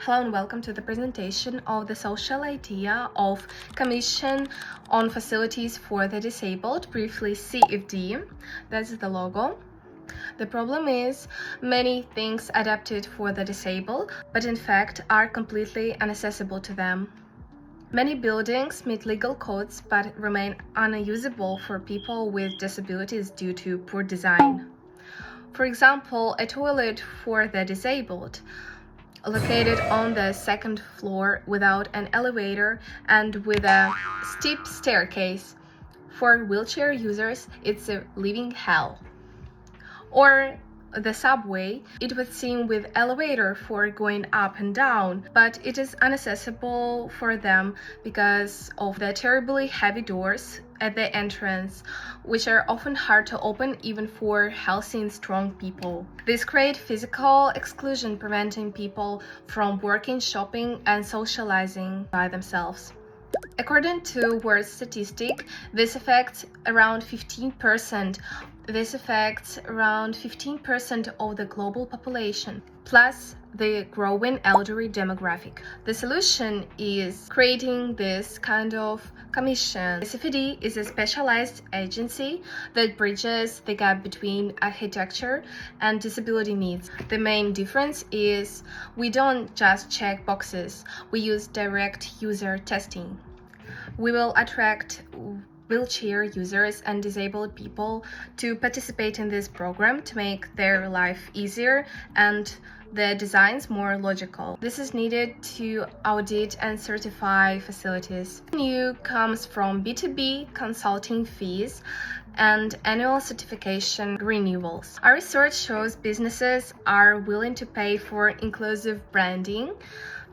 Hello and welcome to the presentation of the social idea of Commission on Facilities for the Disabled, briefly CFD. That's the logo. The problem is many things adapted for the disabled, but in fact are completely inaccessible to them. Many buildings meet legal codes but remain unusable for people with disabilities due to poor design. For example, a toilet for the disabled, located on the second floor without an elevator and with a steep staircase. For wheelchair users, it's a living hell. Or the subway, it would seem with elevator for going up and down, but it is inaccessible for them because of the terribly heavy doors at the entrance, which are often hard to open even for healthy and strong people. This creates physical exclusion, preventing people from working, shopping, and socializing by themselves. According to World Statistic, this affects around 15%. This affects around 15% of the global population, plus the growing elderly demographic. The solution is creating this kind of commission. CFD is a specialized agency that bridges the gap between architecture and disability needs. The main difference is we don't just check boxes, we use direct user testing. We will attract wheelchair users and disabled people to participate in this program to make their life easier and the designs more logical. This is needed to audit and certify facilities. Revenue comes from B2B consulting fees and annual certification renewals. Our research shows businesses are willing to pay for inclusive branding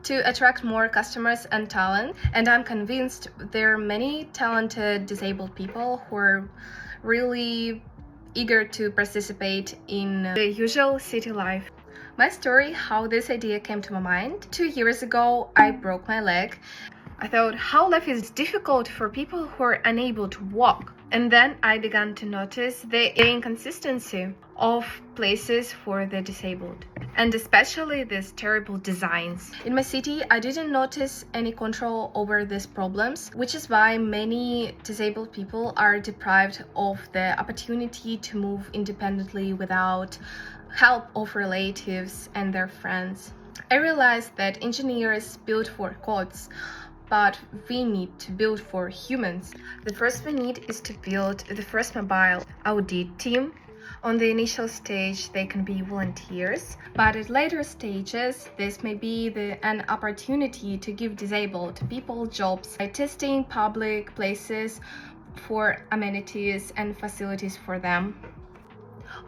to attract more customers and talent, and I'm convinced there are many talented disabled people who are really eager to participate in the usual city life. My story, how this idea came to my mind. 2 years ago, I broke my leg. I thought how life is difficult for people who are unable to walk. And then I began to notice the inconsistency of places for the disabled, and especially these terrible designs. In my city, I didn't notice any control over these problems, which is why many disabled people are deprived of the opportunity to move independently without help of relatives and their friends. I realized that engineers build for codes, but we need to build for humans. The first we need is to build the first mobile audit team. On the initial stage, they can be volunteers, but at later stages, this may be an opportunity to give disabled people jobs by testing public places for amenities and facilities for them.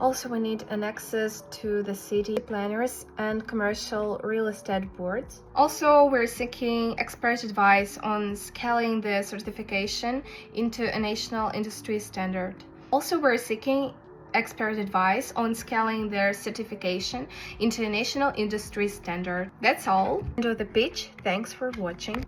Also, we need an access to the city planners and commercial real estate boards. Also, we're seeking expert advice on scaling the certification into a national industry standard. Also, we're seeking expert advice on scaling their certification into a national industry standard. That's all. End of the pitch. Thanks for watching.